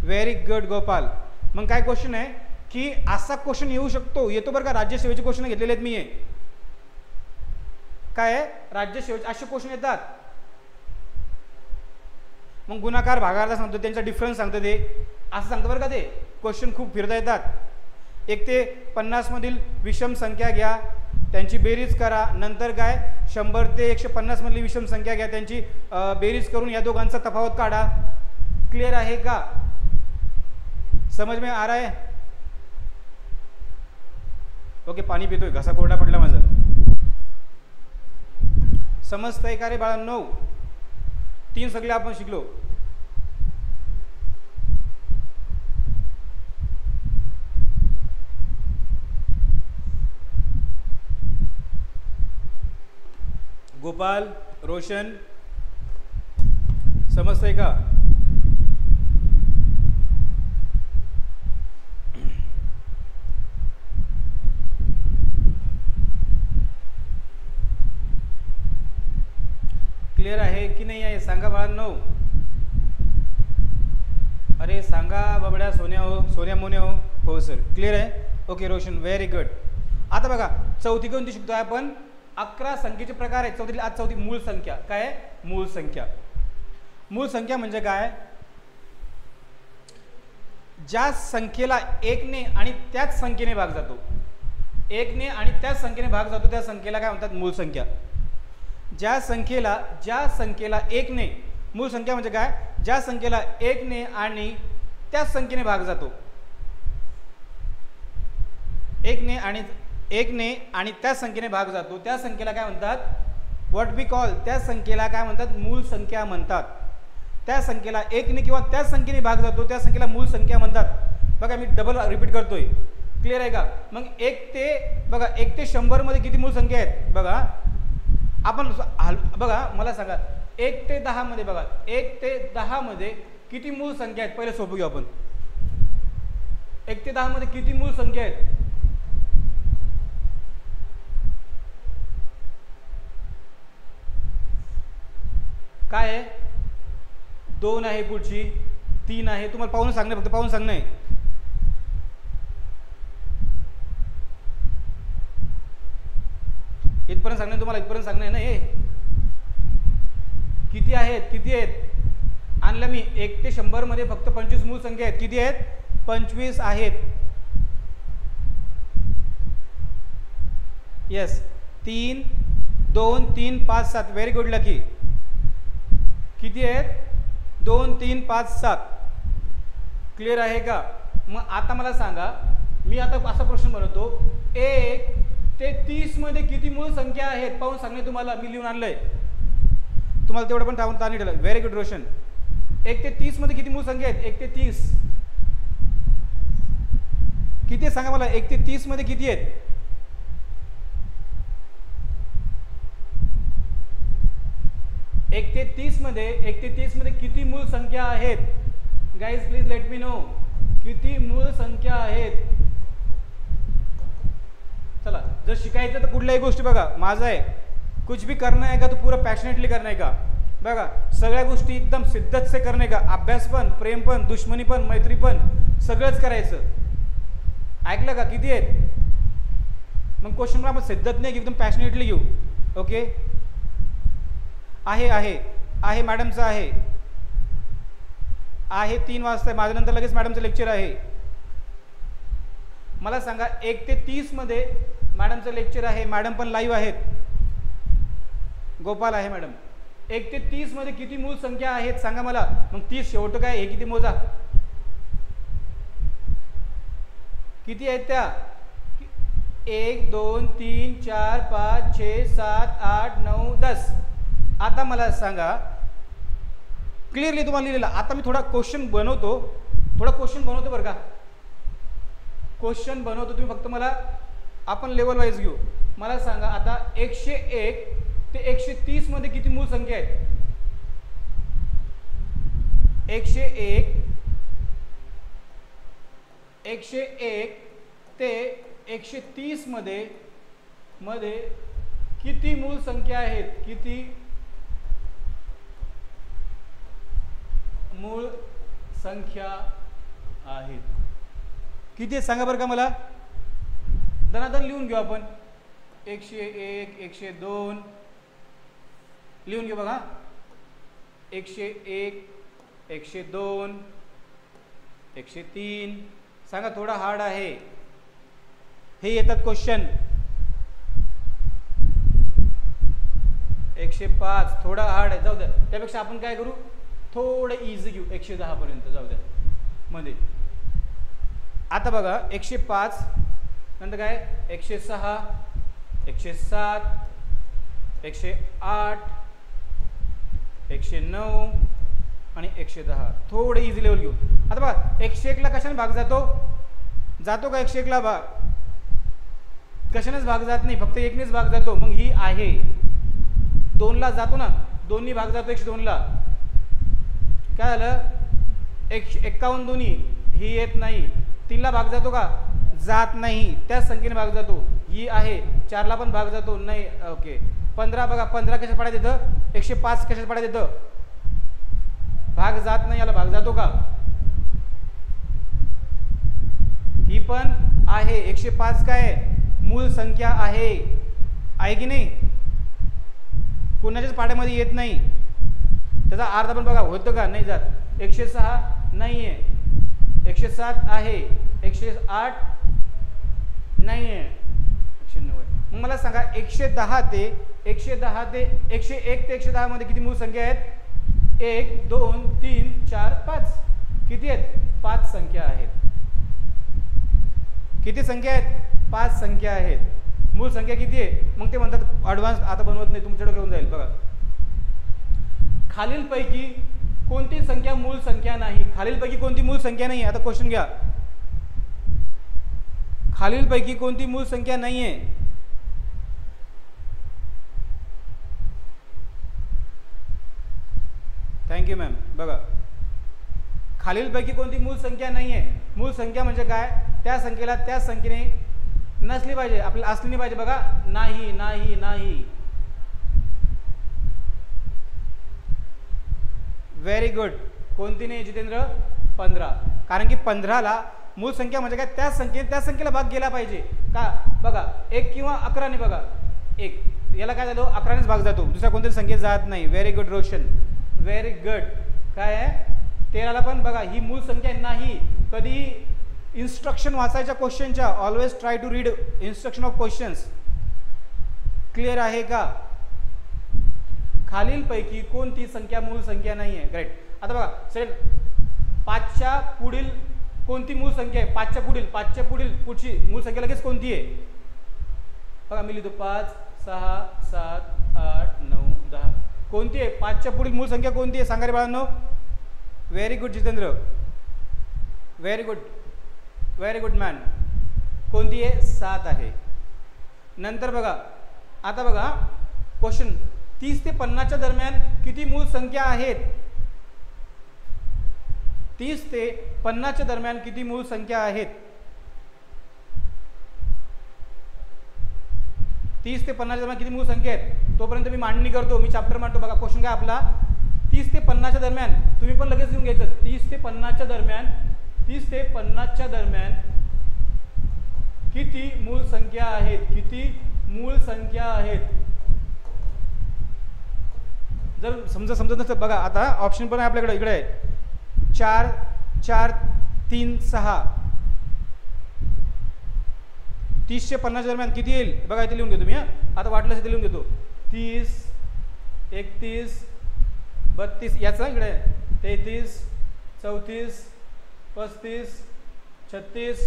Very good Gopal. मग काय क्वेश्चन आहे की असा क्वेश्चन येऊ शकतो, येतो बरं का. राज्यसेवेचे क्वेश्चन घेतलेले आहेत मी. हे काय आहे, राज्यसेवेचे असे क्वेश्चन येतात. मग गुणाकार भागाकार सांगतो, त्यांचा डिफरन्स सांगतं, ते असं सांगतं बरं का. ते क्वेश्चन खूप फिरता येतात. 1 ते 50 मधील विषम संख्या घ्या, त्यांची बेरीज करा. नंतर काय 100 ते 150 मधली विषम संख्या घ्या, त्यांची बेरीज करून या दोघांचा तफावत काढा. क्लियर आहे का? समझ में आ रहा है? ओके, पाणी पितोय, घसा कोरडा पडला माझा. समजतंय का रे बाळांनो? 3 सगळे आपण शिकलो. गोपाल, रोशन, समजतंय का? क्लियर आहे की नाही आहे सांगा बाळांनो. अरे सांगा बाबड्या, सोन्या हो, सोन्या मोन्या हो. हो सर, क्लियर आहे. Okay Roshan, very good. आता बघा चौथी कोणती शिकतोय आपण? 11 संख्येचे प्रकार आहेत. चौथी मूळ संख्या. काय आहे? मूळ संख्या. मूळ संख्या म्हणजे काय? ज्या संख्येला 1 ने आणि त्याच संख्येने भाग जातो, 1 ने आणि त्याच संख्येने भाग जातो, त्या संख्येला काय म्हणतात? मूळ संख्या. ज्या संख्येला 1 ने, मूळ संख्या म्हणजे काय? ज्या संख्येला 1 ने आणि त्याच संख्येने भाग जातो, 1 ने आणि त्याच संख्येने भाग जातो, त्या संख्येला काय म्हणतात? व्हॉट वी कॉल, त्या संख्येला काय म्हणतात? मूळ संख्या म्हणतात. त्या संख्येला 1 ने किंवा त्याच संख्येने भाग जातो, त्या संख्येला मूळ संख्या म्हणतात. बघा मी डबल रिपीट करतोय. क्लियर आहे का? मग 1 ते 100 मध्ये किती मूळ संख्या आहेत? बघा आपण बघा मला सांगा, 1 ते 10 मध्ये बघा, 1 ते 10 मध्ये किती मूळ संख्या आहेत? पहिले सोपं घेऊ आपण. 1 ते 10 मध्ये किती मूळ संख्या आहेत? काय आहे? 2 आहे, पुढची 3 आहे. तुम्हाला पाहून सांगणे, फक्त पाहून सांगणे. इथपर्यंत सांगणे तुम्हाला, इथपर्यंत सांगणे नाही. किती आहेत? आणलं मी. 1 ते 100 मध्ये फक्त 25 मूळ संख्या आहेत. किती आहेत? 25 आहेत. येस. 3 2 3 5 7. Very good lucky. किती आहेत? 2 3 5 7. क्लिअर आहे का? मग आता मला सांगा, मी आता असा प्रश्न बनवतो, 1 ते 30 मध्ये किती मूळ संख्या आहेत? पाहून सांगणे तुम्हाला. मी लिहून आणलंय, तुम्हाला तेवढं पण टाकून ताण ठेवलं. Very good Roshan. 1 ते 30 मध्ये किती मूळ संख्या आहेत? 1 ते 30 किती आहेत सांगा मला? 1 ते 30 मध्ये किती आहेत? एक ते 30 मध्ये किती मूळ संख्या आहेत? Guys please let me know. किती मूळ संख्या आहेत? चला, जर शिकायचं तर कुठल्याही गोष्टी बघा, माझं आहे, कुछ भी करना है का तो पूरा पैशनेटली करना है का. बघा सगळ्या गोष्टी एकदम शिद्दत से करणे का. अभ्यास पण, प्रेम पण, दुश्मनी पण, मैत्री पण, सगळंच करायचं. ऐकलं का? किती आहेत? मग क्वेश्चन आपण शिद्दत नाही, एकदम पॅशनेटली घेऊ. ओके. आहे मॅडमचं आहे 3 वाजता. माझ्यानंतर लगेच मॅडमचं लेक्चर आहे. मला सांगा, 1 ते 30 मध्ये मॅडमचं लेक्चर आहे. मॅडम पण लाईव्ह आहेत. गोपाल आहे मॅडम. 1 ते 30 मध्ये किती मूळ संख्या आहेत सांगा मला. मग 30 शेवट काय? हे किती मोजा? किती आहेत त्या? 1 2 3 4 5 6 7 8 9 10. आता मला सांगा, क्लिअरली तुम्हाला लिहिलेलं. आता मी थोडा क्वेश्चन बनवतो, बरं का. क्वेश्चन बनवतो, तुम्ही फक्त मला, आपण लेवल वाईज घेऊ. मला सांगा आता 101 ते 130 मध्ये किती मूळ संख्या आहेत? 101 ते 130 मध्ये किती मूळ संख्या आहेत? किती मूळ संख्या आहेत. किती आहेत सांगा बरं का मला. दनादन लिहून घेऊ आपण. 101, 102 लिहून घेऊ बघा. 101, 102, 103. सांगा थोडा हार्ड आहे हे. येतात क्वेश्चन. 105 थोडा हार्ड आहे, जाऊ द्या. त्यापेक्षा आपण काय करू, थोडं इझी घेऊ. 110 पर्यंत जाऊ द्या मध्ये. आता बघा 105 नंतर काय 106, 107, 108, 109 आणि 110. थोडे इझी लेवल घेऊ. आता बघा 101ला कशाने भाग जातो, जातो का 101ला भाग, कशानेच भाग जात नाही, फक्त एकनेच भाग जातो. मग ही आहे 2ला जातो ना, 2नी भाग जातो 102ला. काय झालं 51 दोन्ही ही येत नाही. 3ला भाग जातो का, जात नाही, त्याच संख्येने भाग जातो. ही आहे 4ला पण भाग जातो नाही. ओके 15 बघा 15 कशात पाड्यात येतं, 105 कशात पाड्यात येतं, भाग जात नाही. याला भाग जातो का, ही पण आहे. 105 काय मूळ संख्या आहे की नाही, कोणाच्याच पाड्यामध्ये येत नाही. त्याचा अर्थ पण बघा होतं का, नाही जात. 106 नाही आहे, 107 आहे, 108 नाही आहे, 190. मग मला सांगा 110 ते 101 ते 110 मध्ये किती मूळ संख्या आहेत, 1 2 3 4 5. किती आहेत, 5 संख्या आहेत. किती संख्या आहेत, 5 संख्या आहेत. मूळ संख्या किती आहे, मग ते म्हणतात ॲडव्हान्स आता बनवत नाही, तुमच्याकडे घेऊन जाईल. बघा खालीलपैकी कोणती संख्या मूळ संख्या नाही, खालीलपैकी कोणती मूळ संख्या नाही. आता क्वेश्चन घ्या, खालीलपैकी कोणती मूळ संख्या नाही आहे. Thank you ma'am. बघा खालीलपैकी कोणती मूळ संख्या नाही आहे. मूळ संख्या म्हणजे काय, त्या संख्येला त्या संख्येने नसली पाहिजे, आपल्याला असली नाही पाहिजे. बघा नाही नाही नाही. Very good. कोणती नाही जितेंद्र, 15. कारण की 15ला मूळ संख्या म्हणजे काय, त्या संख्येला भाग गेला पाहिजे का. बघा 1 किंवा 11ने, बघा 1 याला काय झालं 11नेच भाग जातो, दुसऱ्या कोणत्याही संख्येत जात नाही. Very good Roshan, very good. काय आहे 13ला पण बघा ही मूळ संख्या नाही. कधी इन्स्ट्रक्शन वाचायच्या क्वेश्चनच्या, always try to read instruction of questions. Clear आहे का. खालीलपैकी कोणती संख्या मूळ संख्या नाही आहे. ग्रेट. आता बघा सेल 5च्या पुढील कोणती मूळ संख्या आहे, 5च्या पुढील पुढची मूळ संख्या लगेच कोणती आहे. बघा मी लिहितो 5 6 7 8 9 10. कोणती आहे 5च्या पुढील मूळ संख्या कोणती आहे सांगा रे बाळांनो. Very good Jitendra, very good, very good man. कोणती आहे 7 आहे. नंतर बघा आता बघा क्वेश्चन 30 ते 50च्या दरम्यान किती मूळ संख्या आहेत. 30 ते 50च्या दरम्यान किती मूळ संख्या आहेत. 30 ते 50च्या दरम्यान किती मूळ संख्या आहेत. तोपर्यंत मी मांडणी करतो, मी चॅप्टर मांडतो. बघा क्वेश्चन काय आपला 30 ते 50च्या दरम्यान, तुम्ही पण लगेच लिहून घ्यायचं. 30 ते 50च्या दरम्यान, 30 ते 50च्या दरम्यान किती मूळ संख्या आहेत, किती मूळ संख्या आहेत. जर समजत नसतं बघा आता ऑप्शन पण आहे आपल्याकडे, इकडे आहे 4 4 3 6. 30 ते 50 दरम्यान किती येईल बघा, इथे लिहून घेतो मी. आता वाटलं इथे लिहून घेतो 30 31 32 याचा इकडे 33 34 35 36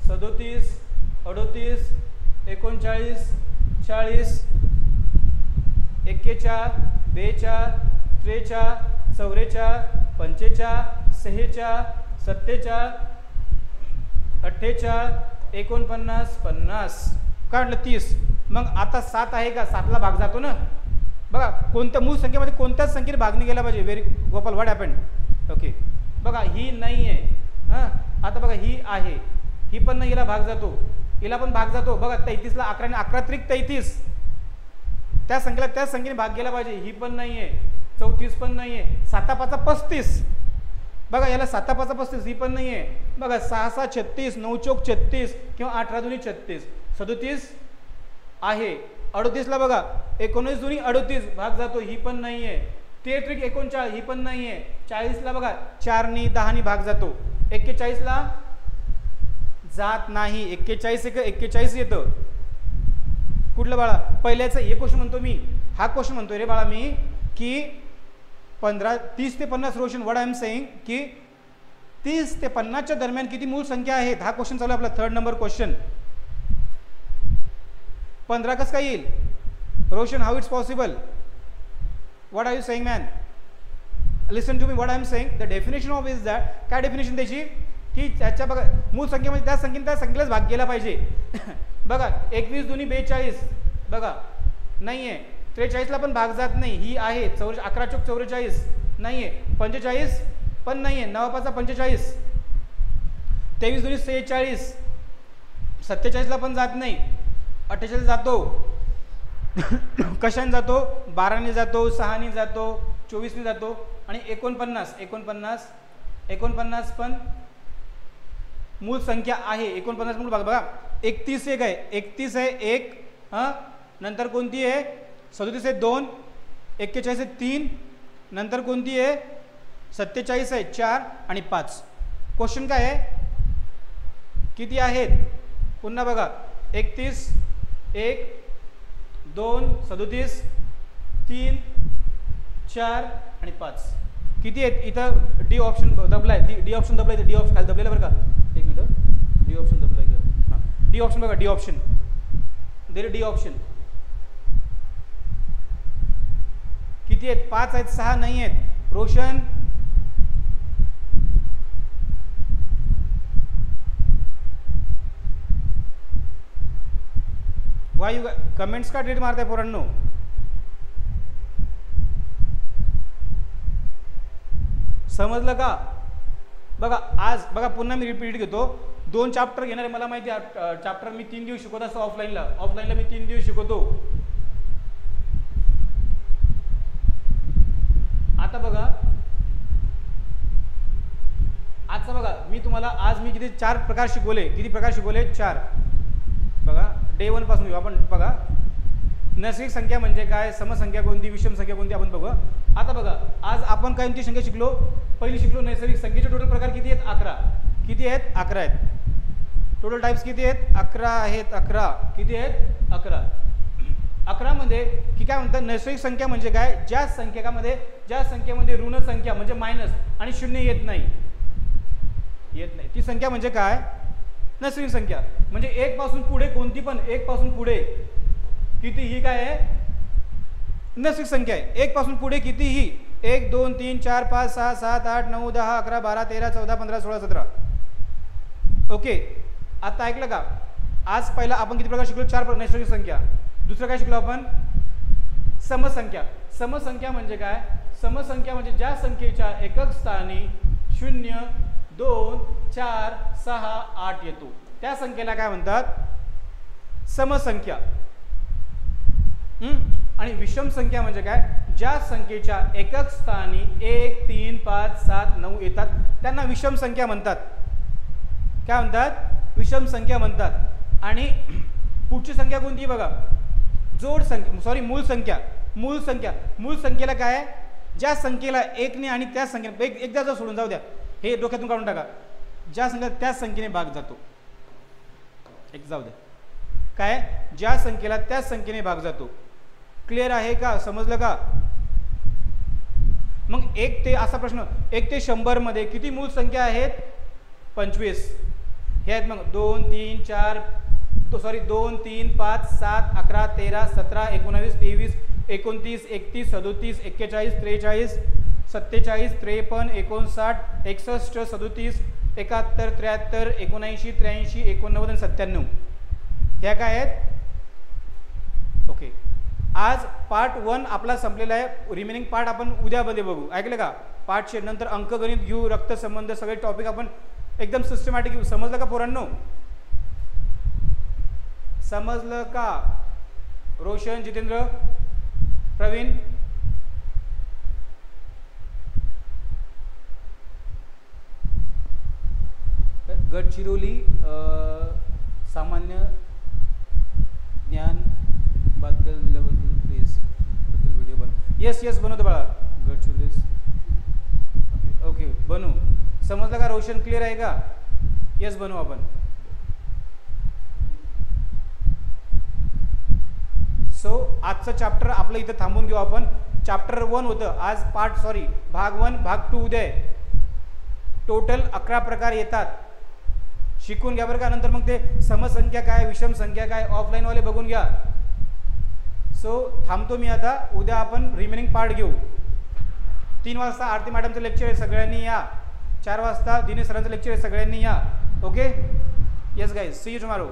37 38 39 40 41 42 43 44 45 46 47 48 49 50. काय म्हटलं 30. मग आता 7 आहे का, 7ला भाग जातो ना. बघा कोणत्या मूळ संख्येमध्ये कोणत्याच संख्येने भाग नाही गेला पाहिजे. Very Gopal, what happen. Okay बघा ही नाही आहे. हां आता बघा ही आहे, ही पण नाही, हिला भाग जातो, हिला पण भाग जातो. बघा 33ला 11 11 त्रिक 33, त्या संख्येला त्याच संख्येने भाग गेला पाहिजे. ही पण नाही आहे. 34 पण नाही आहे. 7 5 35. बघा याला 7 5 35 ही पण नाही आहे. बघा 6 6 36, 9 चौक 36 किंवा 18 दुनी 36, 37 आहे. 38ला बघा 19 दुनी 38 भाग जातो, ही पण नाही आहे. 33 39 ही पण नाही आहे. 40ला बघा 4 नी 10 नी भाग जातो. 41ला जात नाही. 41 41 येतं. कुठलं बाळा? पहिल्याचं हे क्वेश्चन म्हणतो मी, हा क्वेश्चन म्हणतोय रे बाळा मी की 30 ते 50 Roshan what I am saying की 30 ते 50च्या दरम्यान किती मूळ संख्या आहेत, हा क्वेश्चन चालू आहे आपला 3rd नंबर क्वेश्चन. 15 कसं काय येईल Roshan? How it's possible? What are you saying man? Listen to me what I am saying. The definition of is that, काय डेफिनेशन त्याची की त्याच्या बघा मूळ संख्येमध्ये त्या संख्येलाच भाग केला पाहिजे. बघा 21 दुनी 42 बघा नाही आहे. 43ला पण भाग जात नाही, ही आहे. 11 चौक 44 नाही आहे. 45 पण नाही आहे. 9 5 45. 23 दुनी 46. 47ला पण जात नाही. 48 जातो. कशाने जातो? 12ने जातो, 6ने जातो, 24ने जातो आणि 49 पण मूळ संख्या आहे. 49 मूळ भाग बघा 31 एक आहे. 31 आहे 1, हां नंतर कोणती आहे? 37 आहे 2, 41 आहे 3, नंतर कोणती आहे? 47 आहे 4 आणि 5. क्वेश्चन काय आहे? किती आहेत? पुन्हा बघा 31 1 2 37 3 4 आणि 5 किती आहेत? इथं डी ऑप्शन दबलाय. डी ऑप्शन दबलाय. डी ऑप्शन खाली दबलेलं बरं का? एक मिनिट. डी ऑप्शन दबलाय का? हां डी ऑप्शन बघा. डी ऑप्शन दे डी ऑप्शन किती आहेत? 5 आहेत, 6 नाही आहेत. रोशन वाय यू कमेंट्स का डिलीट मारताय पोरांनो? समजलं का? बघा आज बघा पुन्हा मी रिपीट घेतो. 2 चॅप्टर घेणार आहे. मला माहिती आहे चॅप्टर मी 3 दिवस शिकवत असतो ऑफलाईनला मी 3 दिवस शिकवतो. आता बघा आजचा बघा मी तुम्हाला आज मी किती 4 प्रकार शिकवले. किती प्रकार शिकवले? 4. बघा डे 1 पासून आपण बघा नैसर्गिक संख्या म्हणजे काय, समसंख्या कोणती, विषम संख्या कोणती आपण बघू. आता बघा आज आपण कोणती संख्या शिकलो? पहिली शिकलो नैसर्गिक संख्येचे टोटल प्रकार किती आहेत? 11. किती आहेत? 11 आहेत. टोटल टाइप्स किती आहेत? 11 आहेत. 11 किती आहेत? 11. 11 मध्ये की काय म्हणतात? नैसर्गिक संख्या म्हणजे काय? ज्या संख्येमध्ये ऋण संख्या म्हणजे मायनस आणि शून्य येत नाही ती संख्या म्हणजे काय? नैसर्गिक संख्या. म्हणजे 1 पासून पुढे कोणती पण 1 पासून पुढे कितीही काय आहे? नैसर्गिक संख्या आहे. 1 पासून पुढे कितीही 1 2 3 4 5 6 7 8 9 10 11 12 13 14 15 16 17. ओके आता ऐकलं का? आज पहिला आपण किती प्रकार शिकलो? 4 नैसर्गिक संख्या. दुसरं काय शिकलो आपण? समसंख्या. समसंख्या म्हणजे काय? समसंख्या म्हणजे ज्या संख्येच्या एकक स्थानी 0 2 4 6 8 येतो त्या संख्येला काय म्हणतात? समसंख्या. आणि विषम संख्या म्हणजे काय? ज्या संख्येच्या एकक स्थानी 1 3 5 7 9 येतात त्यांना विषम संख्या म्हणतात. काय म्हणतात? विषम संख्या म्हणतात. आणि पुढची संख्या कोणती बघा? जोड संख्या मूळ संख्या. मूळ संख्येला काय आहे? ज्या संख्येला 1 ने आणि त्या संख्येने एकदा जर सोडून जाऊ द्या, हे डोक्यातून काढून टाका. ज्या संख्येला त्या संख्येने भाग जातो. एक जाऊ द्या. काय? ज्या संख्येला त्या संख्येने भाग जातो. क्लिअर आहे का? समजलं का? मग 1 ते असा प्रश्न 1 ते 100 मध्ये किती मूळ संख्या आहेत? 25 हे आहेत. मग 2 3 4 2 3 5 7 11 13 17 19 23 29 31 37 41 43 47 53 59 61 37 71 73 79 83 89 आणि 97 ह्या काय आहेत? ओके आज पार्ट 1 आपला संपलेला आहे. रिमेनिंग पार्ट आपण उद्यामध्ये बघू. ऐकलं का? पार्ट नंतर अंकगणित घेऊ, रक्तसंबंध सगळे टॉपिक आपण एकदम सिस्टमॅटिक घेऊ. समजलं का पोरांनो? समजलं का? रोशन, जितेंद्र, प्रवीण गडचिरोली सामान्य ज्ञान बद्दल दिल्याबद्दल प्लीज बद्दल व्हिडिओ बनव. येस बनवतो बाळा. गडचिरोली ओके ओके बनवू. समजलं का रोशन? क्लिअर आहे का? येस बनवू आपण. सो आजचं चॅप्टर आपलं इथं थांबून घेऊ आपण. चॅप्टर 1 होतं आज भाग 1 भाग 2 उद्या आहे. टोटल 11 प्रकार येतात. शिकून घ्या बरं का. नंतर मग ते समसंख्या काय, विषम संख्या काय, ऑफलाईनवाले बघून घ्या. सो थांबतो मी आता. उद्या आपण रिमेनिंग पार्ट घेऊ. 3 वाजता आरती मॅडमचं लेक्चर आहे, सगळ्यांनी या. 4 वाजता दिनेश सरांचं लेक्चर आहे, सगळ्यांनी या. Okay. Yes guys, see you tomorrow.